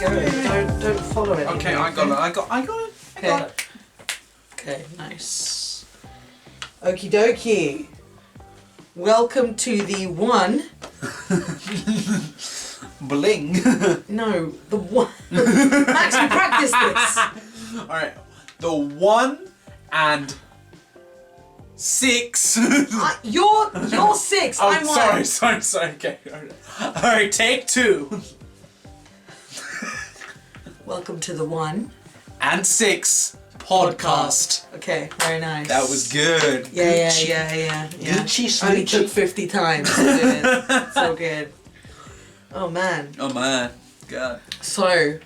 go. Don't follow it. Okay, I got it. Okay, nice. Okie dokie. Welcome to the one. Bling. No, the one. Max, we practiced this. Alright. The 1 and 6. You're 6. Oh, I'm 1. sorry. Okay. Alright, take 2. Welcome to the 1 and 6 podcast. Okay, very nice. That was good. Yeah. Gucci, Only sweet. took 50 times to do it. So good. Oh man. God. So,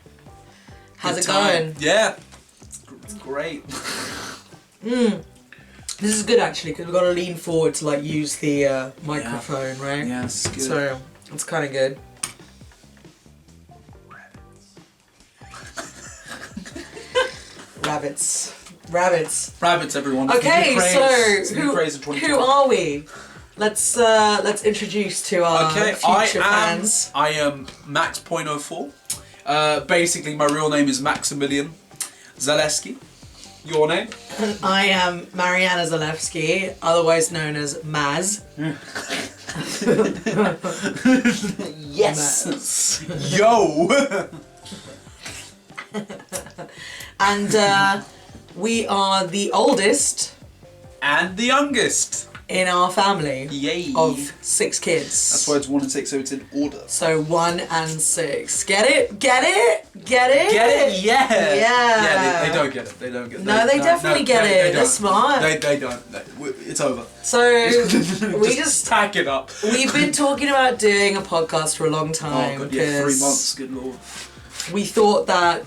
how's it going? Yeah. It's great. This is good actually because we've got to lean forward to like use the microphone, right? Yeah, it's good. So, it's kind of good. Rabbits, everyone. Okay, It's so new craze in 2020. who are we? Let's introduce to our future fans. I am Max.04. Basically, my real name is Maximilian Zaleski. Your name? I am Mariana Zalewski, otherwise known as Maz. Yes. Yo. And we are the oldest And the youngest. in our family Yay. of 6 kids. That's why it's 1 and 6, so it's in order. So 1 and 6. Get it? Get it? Get it? Yeah. Yeah. Yeah, they don't get it. They don't get it. No, they definitely get it. They They're don't. smart. They don't. It's over. So we just pack it up. we've been talking about doing a podcast for a long Oh time god, yeah, 3 because months. Good lord. we thought that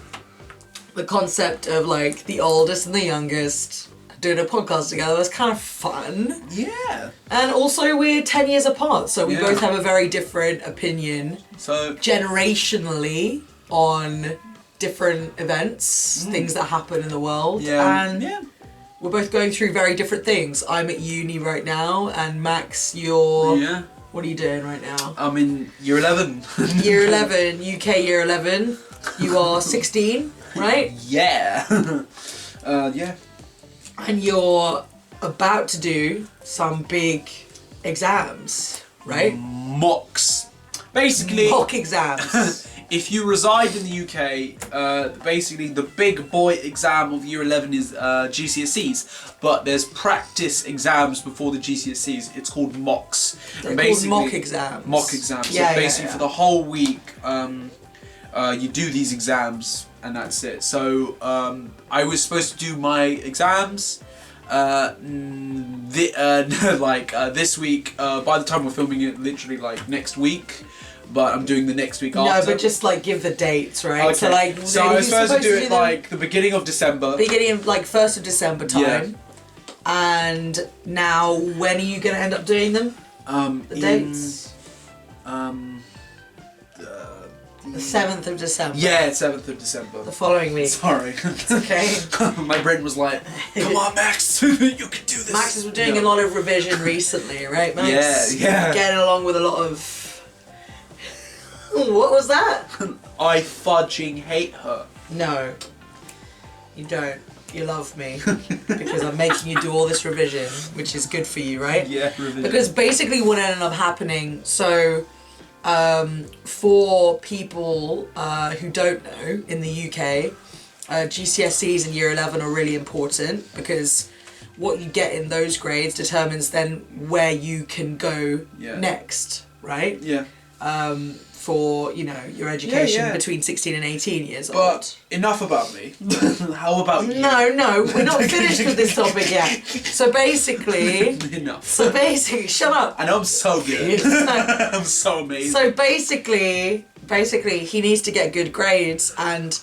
the concept of like the oldest and the youngest doing a podcast together was kind of fun. Yeah. And also we're 10 years apart, so we Yeah. both have a very different opinion So generationally on different events, things that happen in the world. yeah, And yeah. we're both going through very different things. I'm at uni right now, and Max, you're... Yeah. What are you doing right now? I'm in year 11. Year 11, UK year 11. You are 16, right? Yeah. Yeah. And you're about to do some big exams, right? Mocks. Basically, Mock exams. if you reside in the UK, basically the big boy exam of year 11 is GCSEs, but there's practice exams before the GCSEs. It's called mocks. They're called mock exams. Mock exams. Yeah, so basically yeah. for the whole week, you do these exams and that's it. So I was supposed to do my exams this week. By the time we're filming it, literally like next week. But I'm doing the next week after. No, but just like give the dates, right? Okay. So like, so I was supposed to do it them like the beginning of December. beginning of like 1st of December time. Yeah. And now, when are you gonna end up doing them? The dates. The 7th of December. Yeah, 7th of December. The following week. Sorry. Okay. My brain was like, come on, Max, you can do this. Max has been doing a lot of revision recently, right, Max? Yeah. Getting along with a lot of... What was that? I fudging hate her. No, you don't. You love me because I'm making you do all this revision, which is good for you, right? Yeah, revision. Because basically what ended up happening, so for people who don't know, in the UK, GCSEs in year 11 are really important because what you get in those grades determines then where you can go next, right? Yeah. For, you know, your education between 16 and 18 years old. But enough about me. How about you? No, we're not finished with this topic yet. So basically... Enough. Shut up. I know I'm so good. I'm so amazing. So basically, he needs to get good grades, and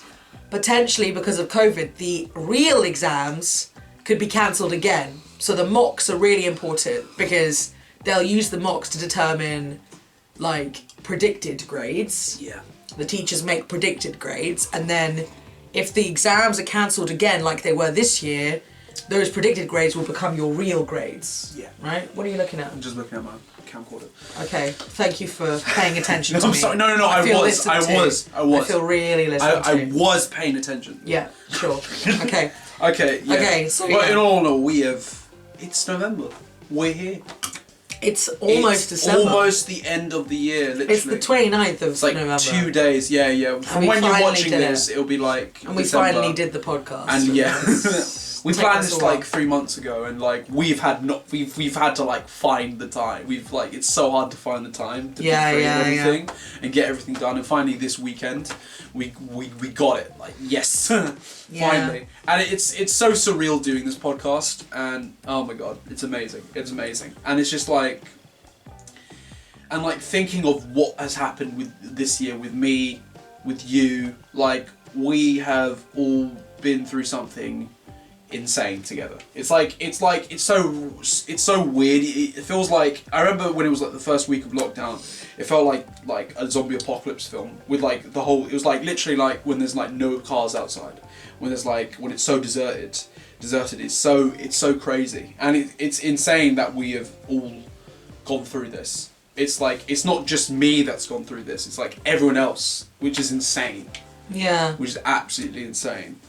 potentially because of COVID, the real exams could be cancelled again. So the mocks are really important because they'll use the mocks to determine, like, predicted grades. Yeah. The teachers make predicted grades, and then if the exams are cancelled again like they were this year, those predicted grades will become your real grades. Yeah. Right? What are you looking at? I'm just looking at my camcorder. Okay, thank you for paying attention to I'm me. sorry, no, I feel was. I feel really listened to. I was paying attention. Yeah, sure. Okay. Okay, yeah. Okay, so But in all, it's November. We're here. It's almost December. Almost the end of the year, literally. It's the 29th of It's like November. 2 days, yeah. From when you're watching this, it'll be like And we December. finally did the podcast. And yeah, we planned this like 3 months ago, and like we've had to like find the time. It's so hard to find the time to and everything and get everything done. And finally this weekend, we got it. Like yes, finally. And it's so surreal doing this podcast. And oh my god, it's amazing. It's amazing. And it's just like. And like thinking of what has happened with this year with me, with you, like we have all been through something insane together. It's so weird. It feels like, I remember when it was like the first week of lockdown, it felt like a zombie apocalypse film with like it was like literally like when there's like no cars outside, when it's so deserted, it's so crazy. And it's insane that we have all gone through this. It's like, it's not just me that's gone through this, it's like everyone else, which is insane. Yeah. Which is absolutely insane.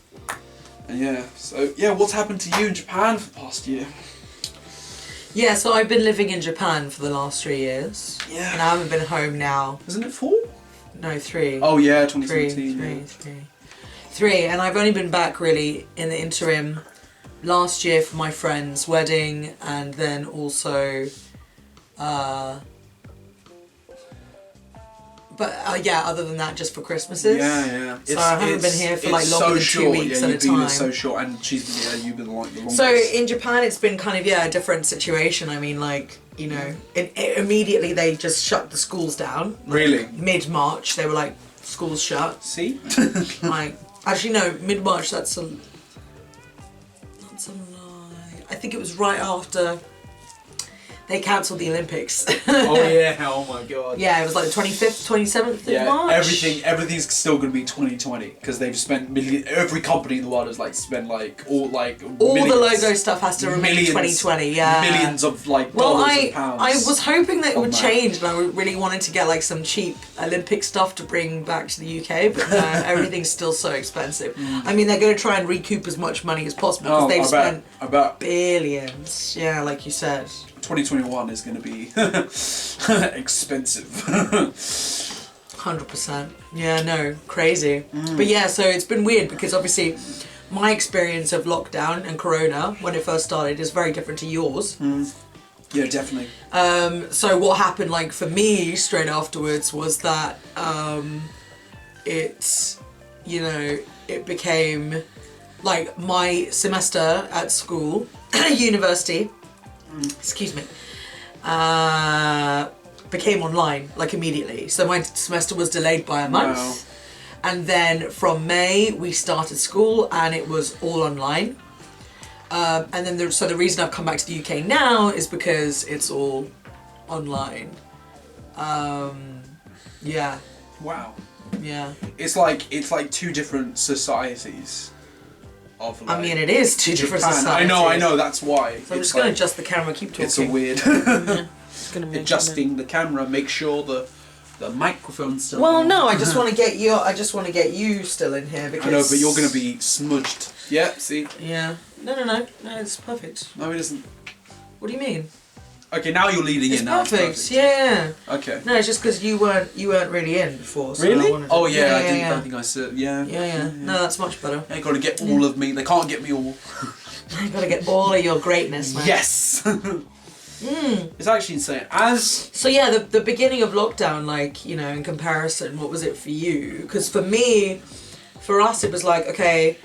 And yeah, so yeah, what's happened to you in Japan for the past year? Yeah, so I've been living in Japan for the last 3 years. Yeah. And I haven't been home now. Isn't it 4? No, 3. Oh yeah, 2017. Three. And I've only been back really in the interim last year for my friend's wedding, and then also other than that, just for Christmases. Yeah. So I haven't been here for like longer than 2 weeks at a time. It's so short, and you've been like the longest. So in Japan, it's been kind of a different situation. I mean, like, you know, immediately they just shut the schools down. Really? Mid-March, they were like, schools shut. See? Like, actually no, mid-March. That's a lie. I think it was right after they cancelled the Olympics. Oh yeah, oh my god. Yeah, it was like the 25th, 27th of March. Everything's still gonna be 2020 because they've spent every company in the world has like spent all millions, the logo stuff has to remain 2020. Yeah, millions of like dollars and pounds. I was hoping that it would change, and I really wanted to get like some cheap Olympic stuff to bring back to the UK, but everything's still so expensive. I mean, they're gonna try and recoup as much money as possible because they've spent billions. Yeah, like you said. 2021 is going to be expensive. 100%. Yeah, no, crazy. But yeah, so it's been weird because obviously my experience of lockdown and Corona when it first started is very different to yours. Yeah, definitely. So what happened like for me straight afterwards was that it became like my semester at school, university, excuse me, became online like immediately. So my semester was delayed by a month. Wow. And then from May we started school and it was all online. And then the reason I've come back to the UK now is because it's all online. Yeah. Wow. Yeah. It's like 2 different societies. Of like, I mean, it is 2 different Japan. societies. I know, that's why. So I'm just going to adjust the camera, keep talking. It's a weird... Adjusting the camera, make sure the microphone's still Well, on. no, I just want to get you still in here because... I know, but you're going to be smudged. Yeah, see? Yeah. No, it's perfect. No, it isn't. What do you mean? Okay, now you're leading It's in now. perfect. It's Yeah. Okay. No, it's just because you weren't really in before. So Really? I wanted to... Oh yeah, I think I said Yeah. No, that's much better. You got to get all of me. They can't get me all. You got to get all of your greatness, man. Yes. It's actually insane. So yeah, the beginning of lockdown, like, you know, in comparison, what was it for you? Because for us, it was like, okay,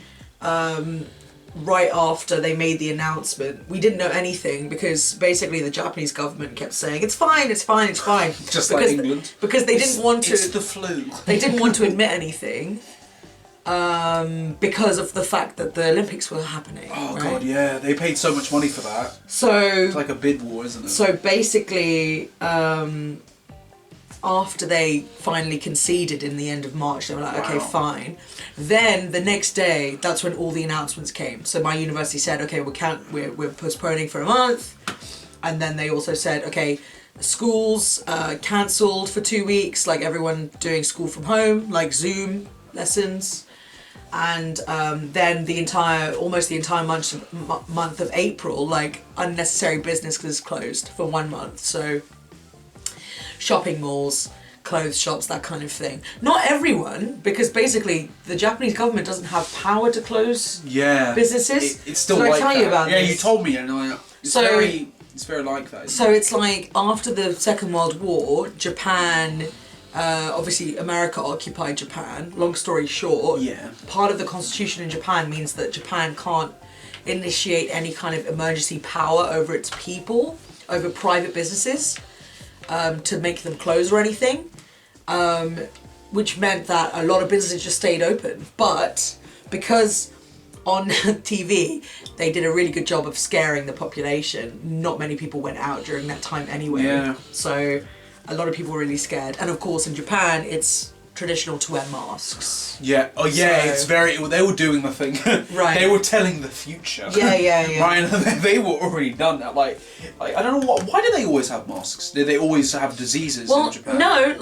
right after they made the announcement, we didn't know anything because basically the Japanese government kept saying it's fine. Just because like England. Because they didn't want to. It's the flu. They didn't want to admit anything. Because of the fact that the Olympics were happening. Oh right? god, yeah, they paid so much money for that. So it's like a bid war, isn't it? So basically, after they finally conceded in the end of March, they were like, okay, Wow. fine. Then the next day, that's when all the announcements came. So my university said, okay, we're postponing for a month. And then they also said, okay, schools cancelled for 2 weeks, like everyone doing school from home, like Zoom lessons. And then almost the entire month of April, like unnecessary businesses closed for 1 month. So shopping malls, clothes shops, that kind of thing. Not everyone, because basically the Japanese government doesn't have power to close businesses. It's still Did like I tell that. you about Yeah, this? you told me, and it's very like that. So it's like after the Second World War, Japan, obviously America occupied Japan. Long story short, part of the constitution in Japan means that Japan can't initiate any kind of emergency power over its people, over private businesses, to make them close or anything, which meant that a lot of businesses just stayed open. But because on TV they did a really good job of scaring the population, not many people went out during that time anyway. Yeah. So a lot of people were really scared. And of course in Japan it's traditional to wear masks. Yeah. Oh yeah. So, it's very. They were doing the thing. Right. They were telling the future. Yeah. Right. They were already done that. Like I don't know why do they always have masks? Did they always have diseases in Japan? No.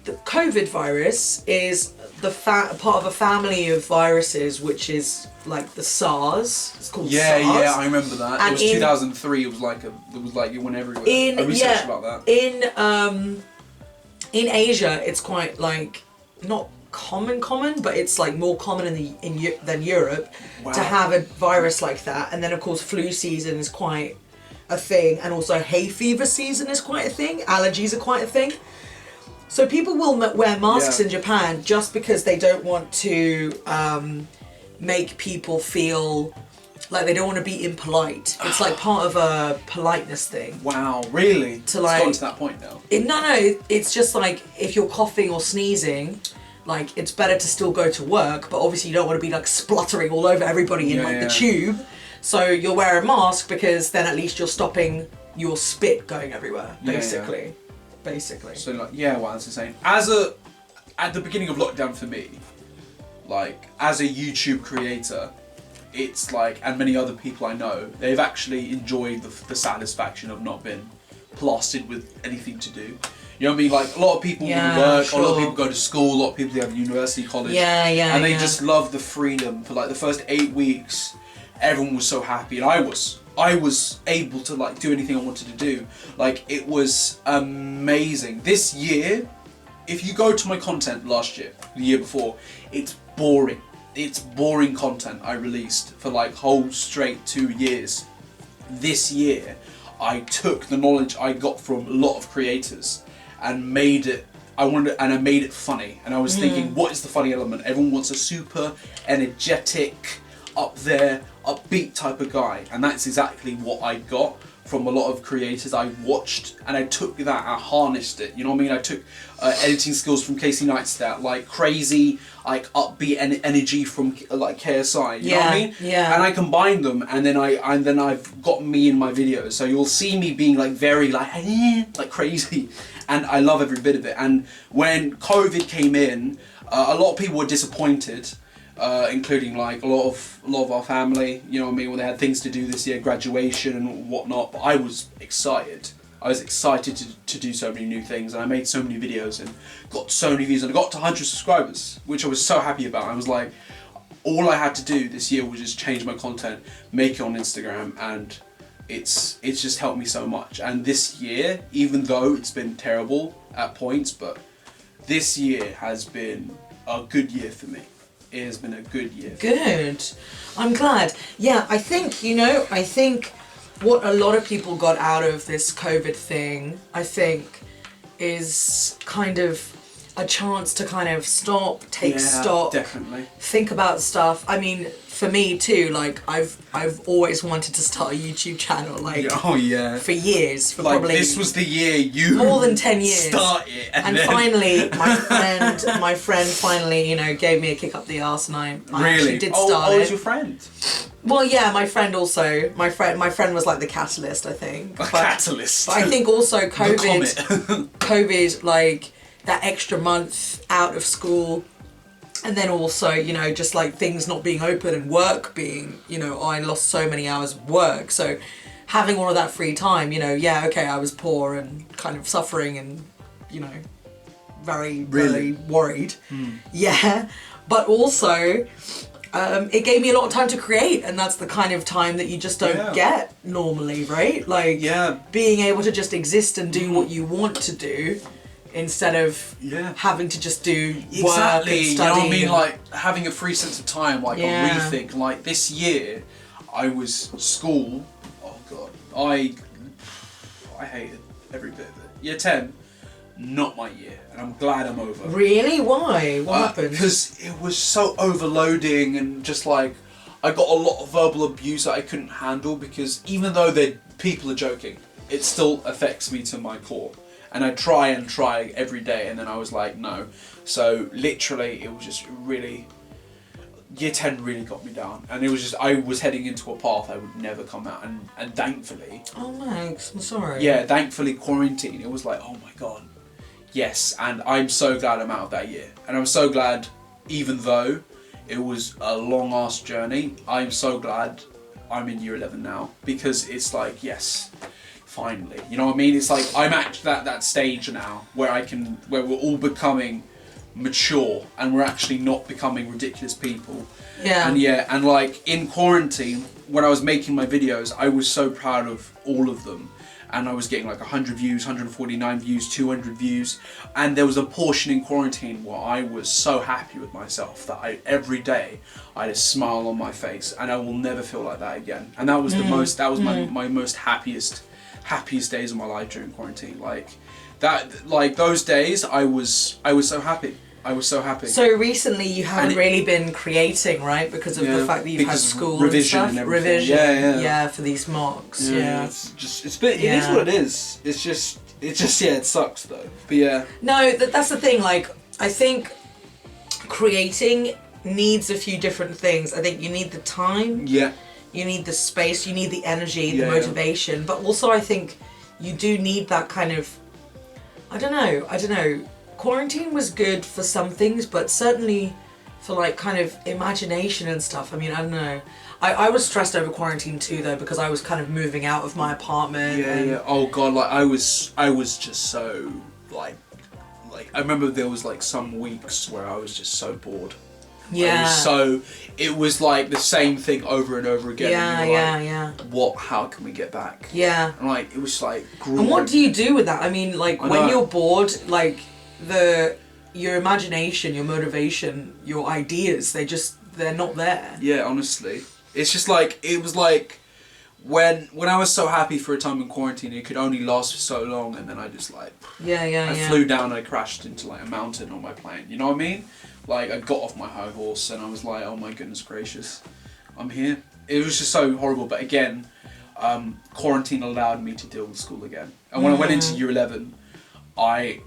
The COVID virus is part of a family of viruses, which is like the SARS. It's called SARS. Yeah, I remember that. And it was 2003. It was like it went everywhere. I researched about that. In Asia, it's quite like not common, but it's like more common than Europe to have a virus like that. And then of course flu season is quite a thing, and also hay fever season is quite a thing. Allergies are quite a thing. So people will wear masks in Japan just because they don't want to make people feel like they don't want to be impolite. It's like part of a politeness thing. Wow, really? To it's like, gone to that point now. It's just like if you're coughing or sneezing, like it's better to still go to work, but obviously you don't want to be like spluttering all over everybody in the tube. So you'll wear a mask because then at least you're stopping your spit going everywhere, basically. Basically. So like, wow, that's insane. At the beginning of lockdown for me, like as a YouTube creator, it's like, and many other people I know, they've actually enjoyed the satisfaction of not being plastered with anything to do. You know what I mean? Like a lot of people work, a lot of people go to school, a lot of people have university, college, and they just love the freedom. For like the first 8 weeks, everyone was so happy, and I was able to like do anything I wanted to do. Like it was amazing. This year, if you go to my content last year, the year before, it's boring. It's boring content I released for like whole straight 2 years. This year, I took the knowledge I got from a lot of creators and made it. I made it funny. And I was thinking, what is the funny element? Everyone wants a super energetic, up there, upbeat type of guy, and that's exactly what I got from a lot of creators I watched, and I took that, I harnessed it, you know what I mean? I took editing skills from Casey Neistat, like crazy, like upbeat energy from like KSI, you know what I mean? Yeah. And I combined them, and then I've got me in my videos, so you'll see me being like very like crazy, and I love every bit of it. And when COVID came in, a lot of people were disappointed. Including like a lot of our family, you know what I mean, when they had things to do this year, graduation and whatnot. But I was excited. I was excited to do so many new things, and I made so many videos and got so many views, and I got to 100 subscribers, which I was so happy about. I was like, all I had to do this year was just change my content, make it on Instagram, and it's just helped me so much. And this year, even though it's been terrible at points, but this year has been a good year for me. It has been a good year. Good. I'm glad. Yeah, I think what a lot of people got out of this COVID thing, I think, is kind of a chance to kind of stop, take stock, definitely. Think about stuff. I mean, for me too, like I've always wanted to start a YouTube channel, like for years, for like, probably this was the year you more than 10 years started, and then... finally my friend finally, you know, gave me a kick up the arse, and I really actually did start it. Oh, was your friend? Well, yeah, my friend also. My friend was like the catalyst, I think. Catalyst. But I think also The comet. COVID, like that extra month out of school, and then also, you know, just like things not being open and work being, you know, I lost so many hours of work. So having all of that free time, you know, yeah, okay, I was poor and kind of suffering and, you know, very worried. Yeah, but also it gave me a lot of time to create, and that's the kind of time that you just don't get normally, right? Like being able to just exist and do what you want to do instead of having to just do work and study. You know what I mean? Like having a free sense of time, like a rethink. Like this year, I was school. Oh god, I hated every bit of it. Year 10. Not my year, and I'm glad I'm over. Really? Why? What happened? Because it was so overloading, and just like I got a lot of verbal abuse that I couldn't handle, because even though people are joking, it still affects me to my core. And I try every day, and then I was like, no. So literally, it was just really, year 10 really got me down, and it was just, I was heading into a path I would never come out, and thankfully. Oh Max, I'm sorry. Yeah, thankfully quarantine, it was like, oh my god. Yes, and I'm so glad I'm out of that year. And I'm so glad, even though it was a long ass journey, I'm so glad I'm in year 11 now. Because it's like, yes, finally. You know what I mean? It's like, I'm at that stage now where where we're all becoming mature, and we're actually not becoming ridiculous people. Yeah. And like in quarantine, when I was making my videos, I was so proud of all of them. And I was getting like 100 views, 149 views, 200 views. And there was a portion in quarantine where I was so happy with myself that every day I had a smile on my face, and I will never feel like that again. And that was my most happiest days of my life during quarantine. Like those days I was so happy. I was so happy. So recently you haven't really been creating, right? Because of the fact that you've had school revision and stuff. And everything. Yeah, for these mocks. Yeah. It is what it is. It's just it sucks though. But yeah. No, that's the thing. Like, I think creating needs a few different things. I think you need the time. Yeah. You need the space. You need the energy, the motivation. But also, I think you do need that kind of. I don't know. Quarantine was good for some things, but certainly for like kind of imagination and stuff. I mean, I don't know. I was stressed over quarantine too though, because I was kind of moving out of my apartment. Yeah. Oh god, like I was just so like I remember there was like some weeks where I was just so bored. Yeah. It was like the same thing over and over again. Yeah. How can we get back? Yeah. And like it was like grueling. And what do you do with that? I mean, like when you're bored, like your imagination, your motivation, your ideas, they're not there. Yeah, honestly. It's just like, it was like, when I was so happy for a time in quarantine, it could only last for so long, and then I just like, I flew down and I crashed into like a mountain on my plane, you know what I mean? Like, I got off my high horse and I was like, oh my goodness gracious, I'm here. It was just so horrible, but again, quarantine allowed me to deal with school again. And when I went into year 11, I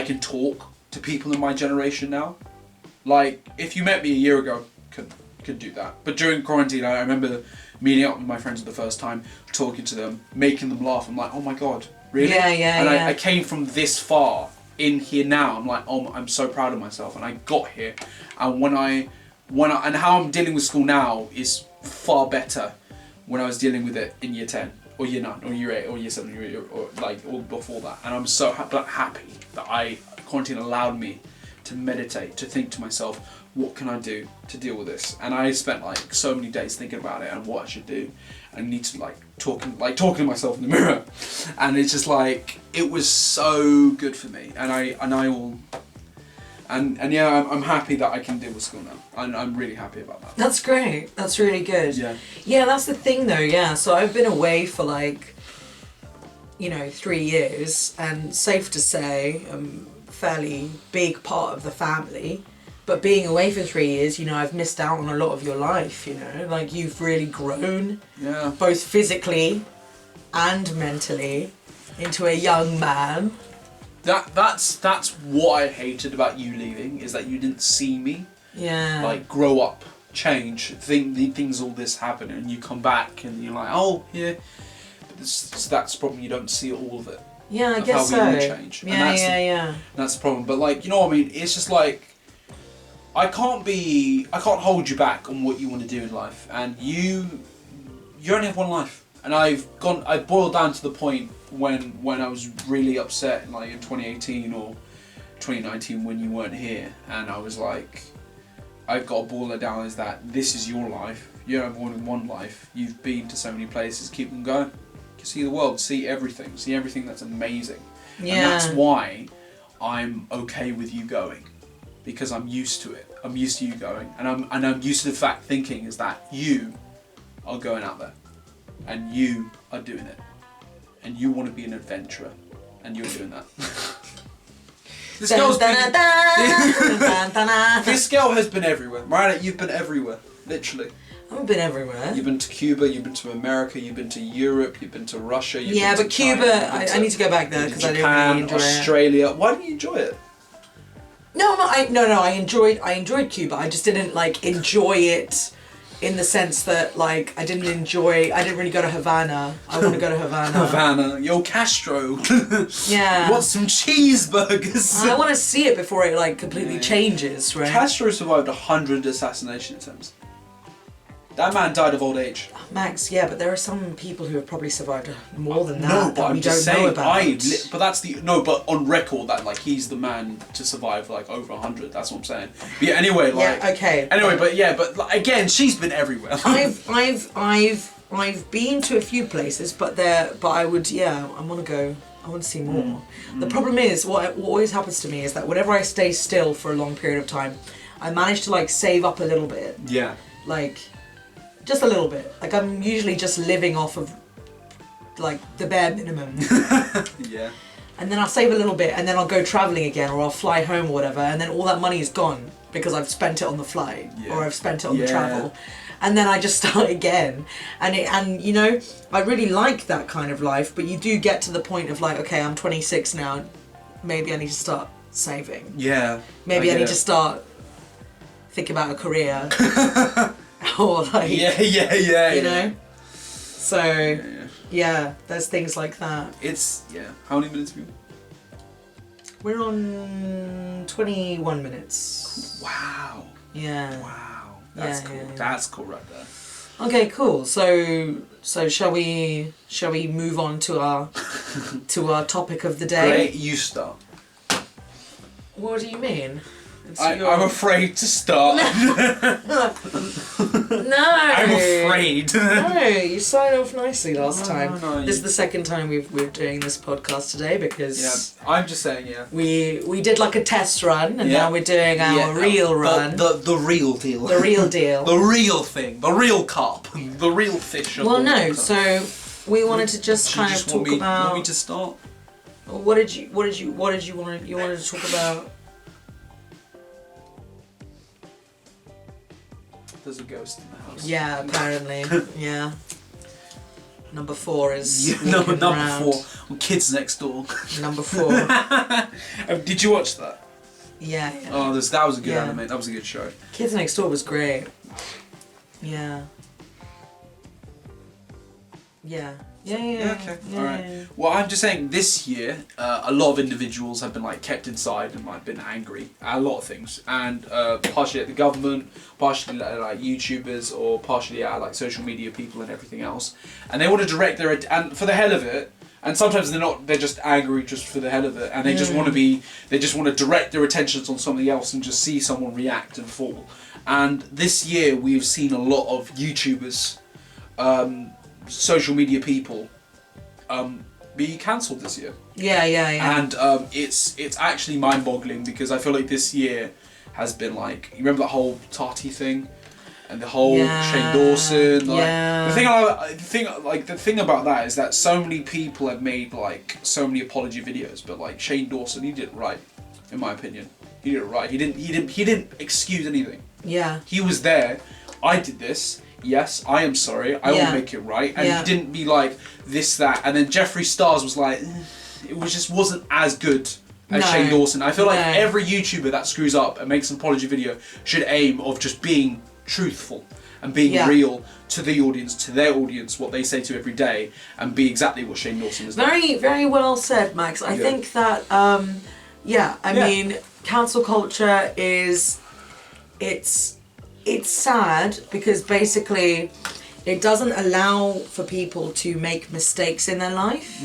can talk to people in my generation now. Like, if you met me a year ago, could do that. But during quarantine, I remember meeting up with my friends for the first time, talking to them, making them laugh. I'm like, oh my god, really? And I came from this far in here now. I'm like, oh, I'm so proud of myself, and I got here. And and how I'm dealing with school now is far better when I was dealing with it in year 10. Or year 9, or year 8, or year 7, or before that. And I'm so happy that quarantine allowed me to meditate, to think to myself, what can I do to deal with this? And I spent like so many days thinking about it and what I should do. I need to talking to myself in the mirror. And it's just like, it was so good for me. And yeah, I'm happy that I can deal with school now. I'm really happy about that. That's great. That's really good. Yeah. Yeah, that's the thing though, yeah. So I've been away for 3 years, and safe to say, fairly big part of the family. But being away for 3 years, I've missed out on a lot of your life, Like, you've really grown. Yeah. Both physically and mentally into a young man. That's what I hated about you leaving, is that you didn't see me grow up change, things all this happen, and you come back and you're like, oh yeah, but that's the problem. You don't see all of it. Yeah, I guess so. How we all change. Yeah. That's the problem. But like, you know what I mean? It's just like, I can't hold you back on what you want to do in life, and you only have one life. And I boiled down to the point when I was really upset, like in 2018 or 2019 when you weren't here, and I was like, I've got to boil it down as that this is your life. You don't have more than one life. You've been to so many places. Keep them going. See the world. See everything that's amazing. Yeah. And that's why I'm okay with you going, because I'm used to it. I'm used to you going, and I'm used to the fact thinking is that you are going out there, and you are doing it, and you want to be an adventurer, and you're doing that. This girl has been everywhere. Mariah, you've been everywhere, literally. I've been everywhere. You've been to Cuba, you've been to America, you've been to Europe, you've been to Russia, you've been to but Cuba, China, I need to go back there because I didn't really enjoy Australia. It. Why didn't you enjoy it? No, I enjoyed Cuba. I just didn't like enjoy it in the sense that like I didn't really go to Havana. I want to go to Havana. Havana, yo Castro. Yeah. You want some cheeseburgers? I want to see it before it like completely changes, right? Castro survived 100 assassination attempts. That man died of old age. Max, yeah, but there are some people who have probably survived more than that. No, but we don't know about. But that's but on record that like he's the man to survive like over 100. That's what I'm saying. But yeah. Anyway, like. Yeah. Okay. Anyway, but like, again, she's been everywhere. I've been to a few places, but I want to go. I want to see more. The problem is what always happens to me is that whenever I stay still for a long period of time, I manage to like save up a little bit. Yeah. Like. Just a little bit. Like I'm usually just living off of like the bare minimum. Yeah. And then I'll save a little bit and then I'll go travelling again or I'll fly home or whatever and then all that money is gone because I've spent it on the flight or I've spent it on the travel. And then I just start again. And you know, I really like that kind of life, but you do get to the point of like, okay, I'm 26 now, maybe I need to start saving. Yeah. Maybe I need to start thinking about a career. Or like you know, so yeah, there's things like that. It's How many minutes have you? We're on 21 minutes. Wow. Yeah. Wow. That's cool. Yeah. That's cool right there. Okay, cool. So shall we move on to our topic of the day? Great, you start. What do you mean? I'm afraid to start. No. I'm afraid. No, you started off nicely last time. No, this is the second time we're doing this podcast today because I'm just saying we did like a test run and now we're doing our real run. The real deal. The real deal. The real thing. The real carp. The real fish. So we wanted to just kind of talk about. Want me to start? What did you want to talk about? There's a ghost in the house. Yeah, apparently. Yeah. Number 4 is number around. 4. Kids Next Door. Number 4. Did you watch that? Yeah. Oh, that was a good anime. That was a good show. Kids Next Door was great. Yeah. Yeah. Okay. Alright. Well, I'm just saying this year, a lot of individuals have been like kept inside and like been angry at a lot of things, and partially at the government, partially at like YouTubers, or partially at like social media people and everything else. And they want to direct and for the hell of it. And sometimes they're not. They're just angry just for the hell of it, and they just want to be. They just want to direct their attentions on something else and just see someone react and fall. And this year we've seen a lot of YouTubers. Social media people be cancelled this year. Yeah. And it's actually mind-boggling because I feel like this year has been like, you remember that whole Tati thing and the whole Shane Dawson. Like, the thing about that is that so many people have made like so many apology videos, but like Shane Dawson, he did it right, in my opinion. He did it right. He didn't excuse anything. Yeah. He was there. I did this. Yes, I am sorry, I will make it right. And he didn't be like this, that. And then Jeffree Stars was like, it wasn't as good as Shane Dawson. I feel like every YouTuber that screws up and makes an apology video should aim of just being truthful and being real to the audience, to their audience, what they say to every day, and be exactly what Shane Dawson is. Very, very well said, Max. I think that, I mean, cancel culture is, it's sad because basically it doesn't allow for people to make mistakes in their life.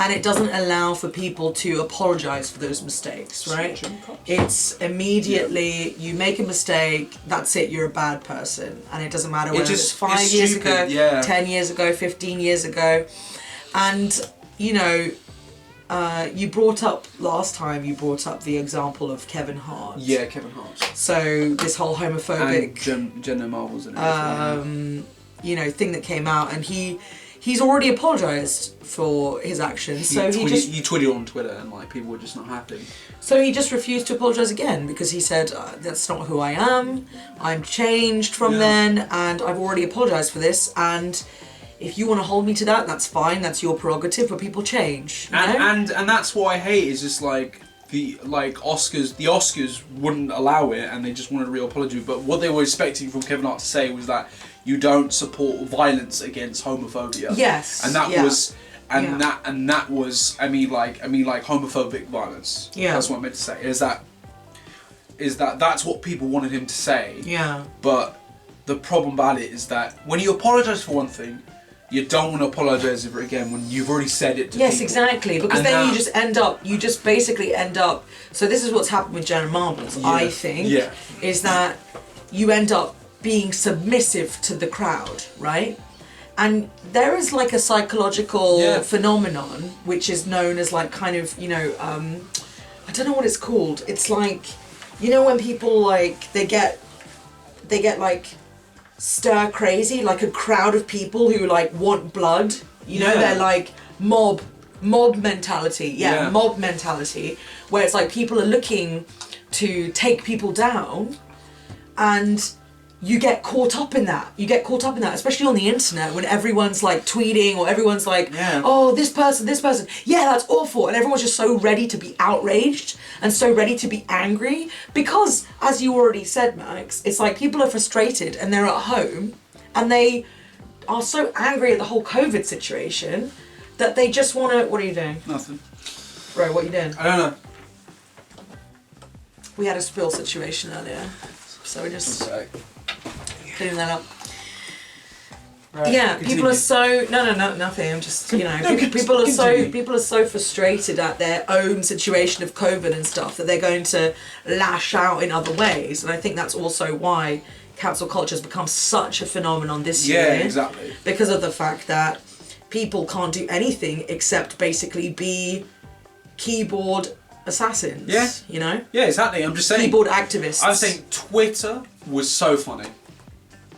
And it doesn't allow for people to apologize for those mistakes, right? It's immediately, you make a mistake, that's it, you're a bad person. And it doesn't matter whether it's 5 years ago, 10 years ago, 15 years ago. And, you know, you brought up, last time you brought up the example of Kevin Hart. Yeah, Kevin Hart. So this whole homophobic... And Jenna Marbles and everything. You know, thing that came out, and he's already apologised for his actions. So he tweeted on Twitter, and like people were just not happy. So he just refused to apologise again because he said, "That's not who I am. I'm changed from then, and I've already apologised for this. And if you want to hold me to that, that's fine. That's your prerogative. But people change, you know? And that's what I hate is just like the Oscars. The Oscars wouldn't allow it, and they just wanted a real apology. But what they were expecting from Kevin Hart to say was that you don't support violence against homophobia. Yes. And that was, that was, I mean like homophobic violence. Yeah. That's what I meant to say. Is that that's what people wanted him to say. Yeah. But the problem about it is that when you apologise for one thing, you don't want to apologise for it again when you've already said it to people. Yes, exactly. Because then you just basically end up. So this is what's happened with Jenna Marbles. I think is that you end up being submissive to the crowd, right? And there is like a psychological phenomenon which is known as like kind of, you know, I don't know what it's called. It's like, you know, when people like they get like stir crazy, like a crowd of people who like want blood, you know, they're like mob mentality, mob mentality, where it's like people are looking to take people down, and you get caught up in that. Especially on the internet when everyone's like tweeting or everyone's like, oh, this person, that's awful. And everyone's just so ready to be outraged and so ready to be angry because, as you already said, Max, it's like people are frustrated and they're at home and they are so angry at the whole COVID situation that they just want to... What are you doing? Nothing. Bro, what are you doing? I don't know. We had a spill situation earlier, so we're just... cleaning that up. Right, continue. People are so nothing. I'm just, you know, people are so frustrated at their own situation of COVID and stuff that they're going to lash out in other ways, and I think that's also why cancel culture has become such a phenomenon this year. Yeah, exactly. Because of the fact that people can't do anything except basically be keyboard assassins. Yeah. You know. Yeah, exactly. I'm just saying. Keyboard activists. I'm saying Twitter was so funny.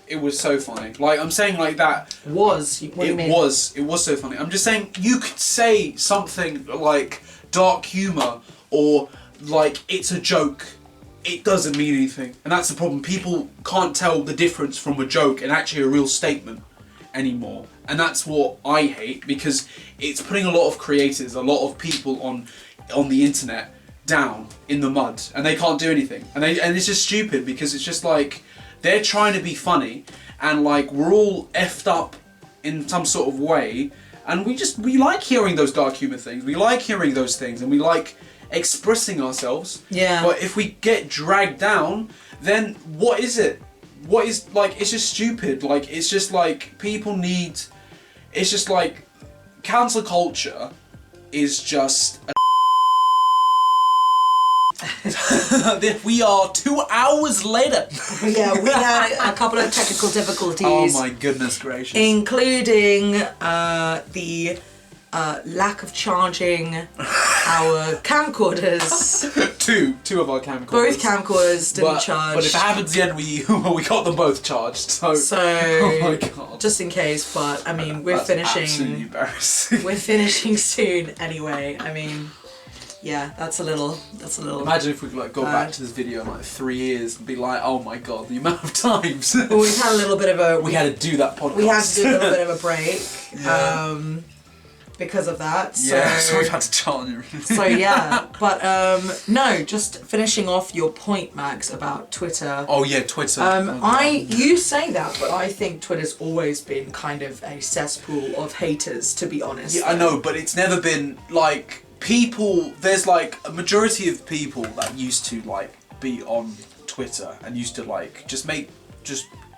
It was so funny. Like, I'm saying like that... What do you mean? It was so funny. I'm just saying, you could say something like dark humour or like it's a joke. It doesn't mean anything. And that's the problem. People can't tell the difference from a joke and actually a real statement anymore. And that's what I hate, because it's putting a lot of creators, a lot of people on the internet down in the mud, and they can't do anything. And it's just stupid, because it's just like... They're trying to be funny, and like we're all effed up in some sort of way, and we like hearing those dark humour things. We like hearing those things, and we like expressing ourselves. Yeah. But if we get dragged down, then what is it? What is, like, it's just stupid. Like, it's just like people need. It's just like cancel culture is just. We are 2 hours later. Yeah, we had a couple of technical difficulties. Oh my goodness gracious. Including the lack of charging our camcorders. Two of our camcorders. Both camcorders didn't charge. But if it happens again, we got them both charged. So oh my god. Just in case, but I mean, we're finishing. Absolutely embarrassing. We're finishing soon anyway. I mean. Yeah, that's a little. Imagine if we could like go back to this video in like 3 years and be like, oh my god, the amount of times. Well, we've had a little bit of a. We had to do that podcast. We had to do a little bit of a break. Yeah. because of that. Yeah, so we've had to chart on it. So yeah, but no, just finishing off your point, Max, about Twitter. Oh yeah, Twitter. You say that, but I think Twitter's always been kind of a cesspool of haters, to be honest. Yeah, I know, but it's never been like people. There's like a majority of people that used to like be on Twitter and used to like just make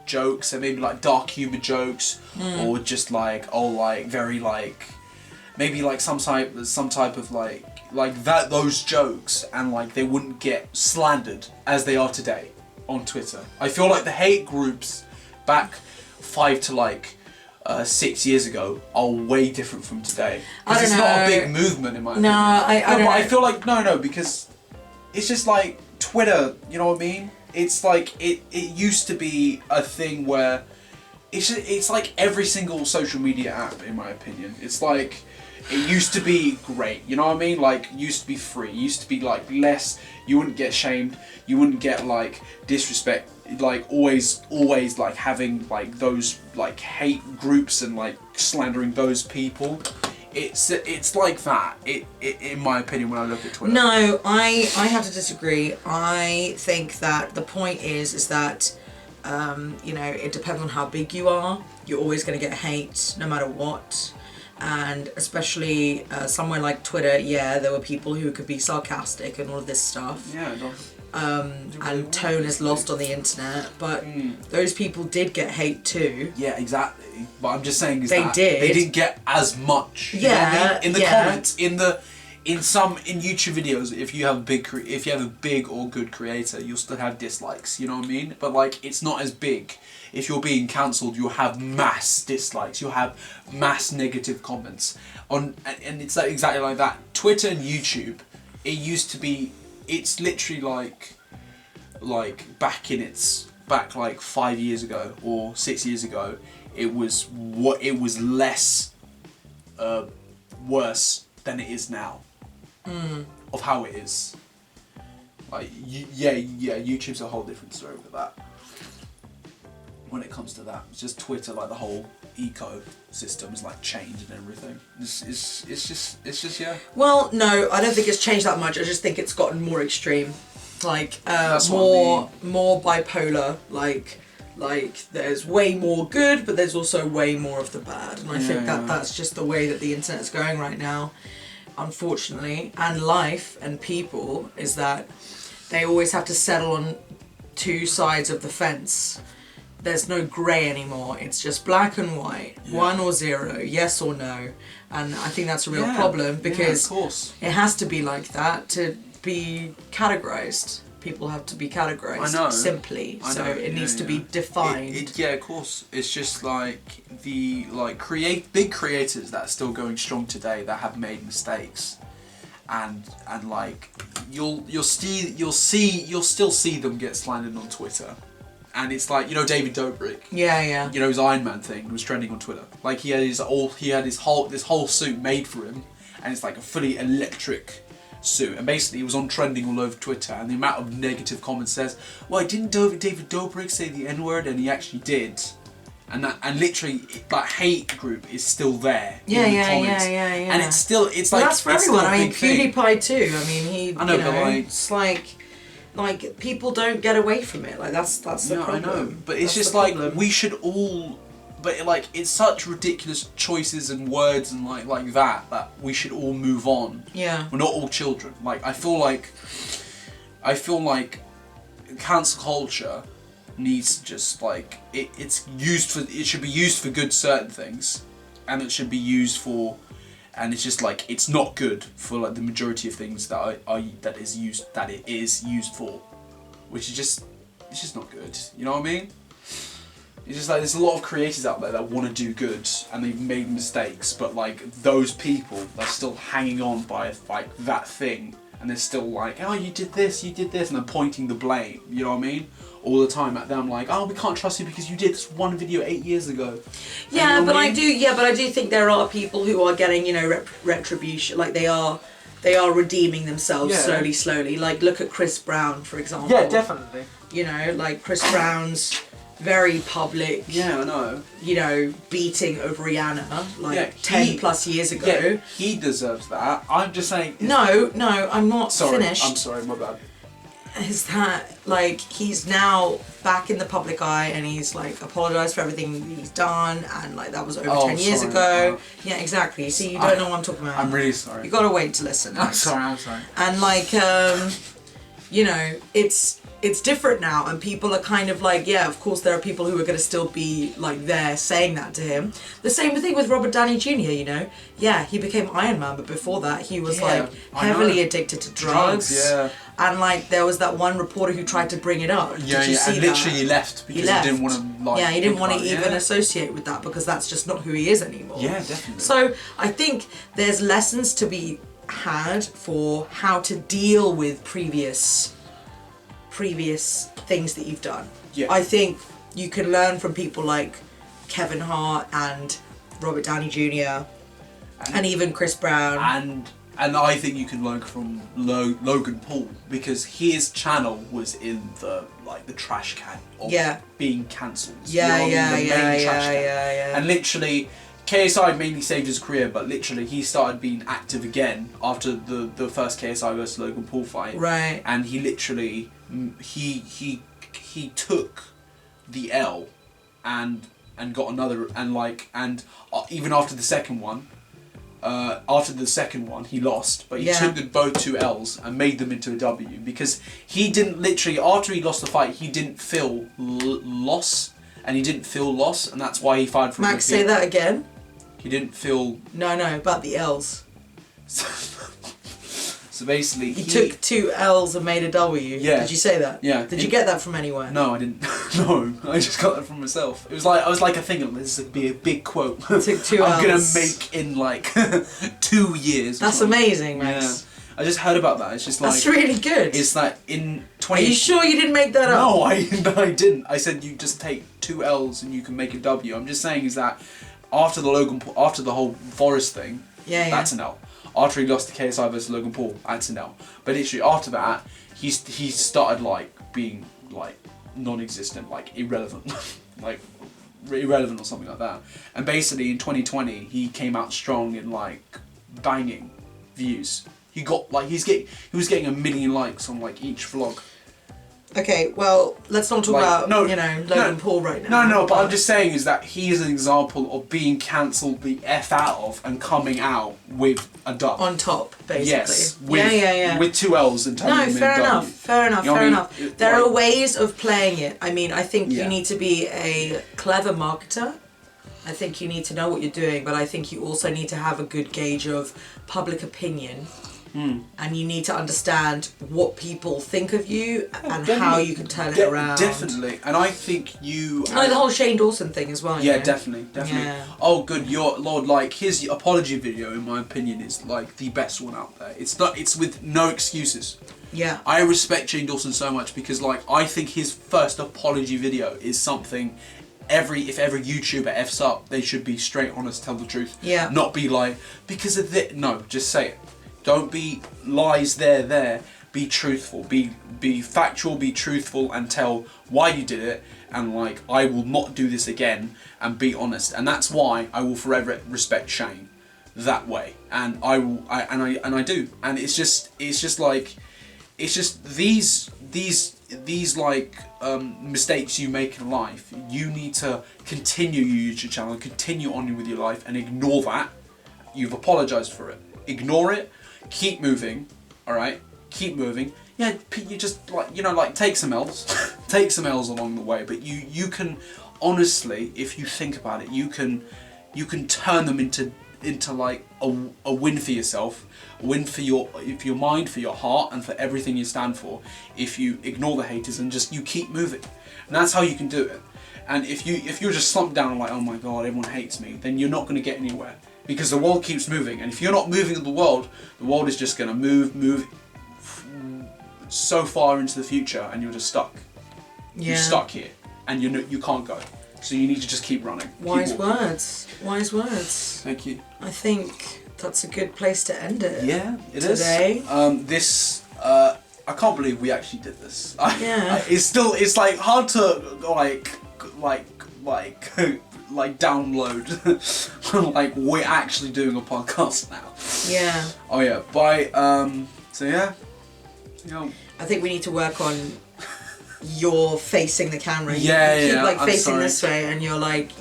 jokes and maybe like dark humor jokes or just like very like maybe like some type of like that those jokes, and like they wouldn't get slandered as they are today on Twitter. I feel like the hate groups back 5 to like 6 years ago are way different from today. Because it's not a big movement in my opinion. I feel like no, because it's just like Twitter, you know what I mean? It's like it used to be a thing where it's like every single social media app, in my opinion. It's like it used to be great, you know what I mean? Like it used to be free, it used to be like less, you wouldn't get shamed, you wouldn't get like disrespect, like always like having like those like hate groups and like slandering those people. It's like that, in my opinion, when I look at Twitter. No, I have to disagree. I think that the point is that, you know, it depends on how big you are. You're always going to get hate, no matter what. And especially somewhere like Twitter, yeah, there were people who could be sarcastic and all of this stuff. Yeah, and tone is lost on the internet, but those people did get hate too. Yeah, exactly. But I'm just saying they didn't get as much. You know what I mean? In the comments, in YouTube videos, if you have a big or good creator, you'll still have dislikes. You know what I mean? But like, it's not as big. If you're being cancelled, you'll have mass dislikes. You'll have mass negative comments and it's like exactly like that. Twitter and YouTube, it used to be. It's literally like back like 5 years ago or 6 years ago, it was less worse than it is now of how it is. Like YouTube's a whole different story with that. When it comes to that, it's just Twitter, like the whole ecosystem is like changed and everything. It's just yeah. Well, no, I don't think it's changed that much. I just think it's gotten more extreme, like more bipolar. Like there's way more good, but there's also way more of the bad. And I think that's just the way that the internet's going right now, unfortunately. And life and people is that they always have to settle on two sides of the fence. There's no grey anymore. It's just black and white, 1 or 0, yes or no. And I think that's a real problem because it has to be like that to be categorised. People have to be categorised simply. So it needs to be defined. Yeah, of course. It's just like the big creators that are still going strong today that have made mistakes, and like you'll still see them get slandered on Twitter. And it's like, you know, David Dobrik. Yeah. You know, his Iron Man thing was trending on Twitter. Like he had this whole suit made for him, and it's like a fully electric suit. And basically, it was on trending all over Twitter. And the amount of negative comments says, "Well, didn't David Dobrik say the N-word?" And he actually did. And literally, that hate group is still there. Yeah. And it's like that's for everyone. I mean, PewDiePie too. I mean, I know, but like, it's like people don't get away from it. Like that's the problem. I know, but it's just like we should all. But like it's such ridiculous choices and words and like that we should all move on. Yeah. We're not all children. Like I feel like cancel culture needs to just like it should be used for good certain things, and it should be used for. And it's just like it's not good for like the majority of things that it is used for, which is just not good. You know what I mean? It's just like there's a lot of creators out there that want to do good and they've made mistakes, but like those people are still hanging on by like that thing, and they're still like, oh, you did this, and they're pointing the blame. You know what I mean? All the time at them, like, oh, we can't trust you because you did this one video 8 years ago. Yeah, but I do think there are people who are getting, you know, retribution. Like they are redeeming themselves slowly. Like look at Chris Brown, for example. Yeah, definitely. You know, like Chris Brown's very public. Yeah, I know. You know, beating of Rihanna like Yeah, 10 plus years ago. Yeah, he deserves that. I'm just saying. No, I'm not finished. I'm sorry, my bad. Is that like he's now back in the public eye and he's like apologized for everything he's done and like that was over 10 years ago. Yeah, exactly. See, you don't know what I'm talking about. I'm really sorry. You gotta wait to listen. I'm sorry. And like, you know, it's different now and people are kind of like, yeah, of course there are people who are going to still be like there saying that to him. The same thing with Robert Downey Jr., you know. Yeah, he became Iron Man, but before that he was like heavily addicted to drugs. Yeah. And like there was that one reporter who tried to bring it up. Yeah, Did you see and that? literally he left because he didn't want to like. Yeah, he didn't want to even associate with that because that's just not who he is anymore. Yeah, definitely. So I think there's lessons to be had for how to deal with previous things that you've done. Yeah. I think you can learn from people like Kevin Hart and Robert Downey Jr. and even Chris Brown. And I think you can learn from Logan Paul because his channel was in the trash can of being cancelled. Yeah. And literally, KSI mainly saved his career, but literally he started being active again after the first KSI versus Logan Paul fight. Right. And he literally he took the L and got another and even after the second one. After the second one, he lost, but he took both 2 L's and made them into a W because he didn't literally, after he lost the fight, he didn't feel loss, and he didn't feel loss, and that's why he fired for Max, say that again. He didn't feel... No, about the L's. So basically, he took 2 L's and made a W. Yeah. Did you say that? Yeah. Did you get that from anywhere? No, I didn't. No, I just got that from myself. It was like I was like thinking, this would be a big quote. Took 2 I'm gonna L's. make in like 2 years. That's amazing, Max. Yeah. I just heard about that. It's just like that's really good. It's like in 20. Are you sure you didn't make that up? No, I didn't. I said you just take 2 L's and you can make a W. I'm just saying is that after the whole Forest thing, that's an L. After he lost to KSI versus Logan Paul, that's an L. But literally after that, he started like being like non-existent, like irrelevant, like irrelevant or something like that. And basically in 2020, he came out strong in like banging views. He got like he was getting 1 million likes on like each vlog. Okay, well, let's not talk about Logan Paul right now. No, but I'm just saying is that he is an example of being cancelled the F out of and coming out with a dub. On top, basically. Yes. With 2 L's and turning them into fair enough, fair enough. There like, are ways of playing it. I mean, I think you need to be a clever marketer. I think you need to know what you're doing, but I think you also need to have a good gauge of public opinion. And you need to understand what people think of you and how you can turn it around. Definitely, and I think you... Like the whole Shane Dawson thing as well. Yeah, you know? definitely. Yeah. Oh, good, your Lord, like his apology video, in my opinion, is like the best one out there. It's with no excuses. Yeah. I respect Shane Dawson so much because like I think his first apology video is something... If every YouTuber F's up, they should be straight honest, tell the truth. Yeah. Not be like, because of this. No, just say it. Don't be lies there. Be truthful. Be factual, be truthful and tell why you did it and like, I will not do this again and be honest. And that's why I will forever respect Shane that way. And I do. And it's just like these like mistakes you make in life, you need to continue your YouTube channel, continue on with your life and ignore that. You've apologized for it. Ignore it. Keep moving. Alright? Keep moving. Yeah, you just like take some L's. Take some L's along the way, but you can honestly, if you think about it, you can turn them into like a win for yourself, a win for your mind, for your heart, and for everything you stand for. If you ignore the haters and just you keep moving, and that's how you can do it. And if you're just slumped down like, oh my god, everyone hates me, then you're not going to get anywhere because the world keeps moving. And if you're not moving with the world is just going to move so far into the future, and you're just stuck. Yeah. You're stuck here, and you can't go. So you need to just keep running. Wise words. Wise words. Thank you. I think that's a good place to end it. Yeah, it today. Is. I can't believe we actually did this. Yeah. It's like hard to download. Like we're actually doing a podcast now. Yeah. Oh yeah. Bye. So yeah. You know. I think we need to work on you're facing the camera. Yeah, you keep yeah, like I'm facing sorry. this way, and you're like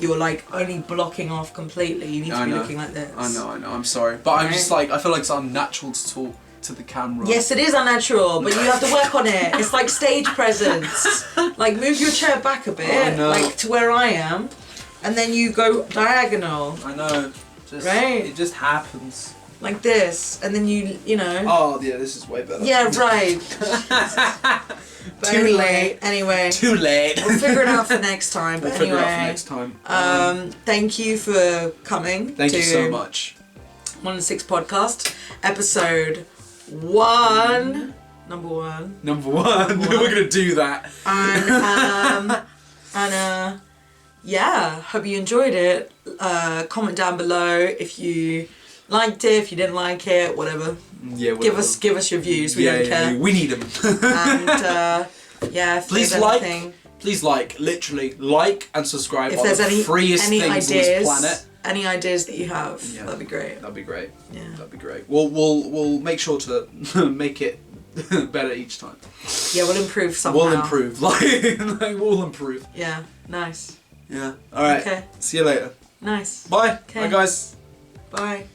only blocking off completely. You need to be looking like this. I know. I'm sorry, but I'm just like I feel like it's unnatural to talk to the camera. Yes, it is unnatural, but you have to work on it. It's like stage presence. Like move your chair back a bit, like to where I am, and then you go diagonal. I know. Just, right. It just happens. Like this, and then you know. Oh yeah, this is way better. Yeah, right. Too late. Anyway. Too late. We'll figure it out for next time. But Figure it out for anyway, next time. Thank you for coming. Thank you so much. 1 and 6 podcast, episode 1, number 1. Number one. We're gonna do that. And yeah, hope you enjoyed it. Comment down below if you liked it, if you didn't like it, whatever. Yeah, whatever. Give us your views. We don't care. We need them. And yeah, if please there's like. anything, Please literally like and subscribe. if there's the freest any things ideas, on this planet. any ideas that you have, that'd be great. That'd be great. Yeah. That'd be great. We'll make sure to make it better each time. Yeah, we'll improve somehow. We'll improve. Like we'll improve. Yeah, nice. Yeah. All right. Okay. See you later. Nice. Bye. Okay. Bye, guys. Bye.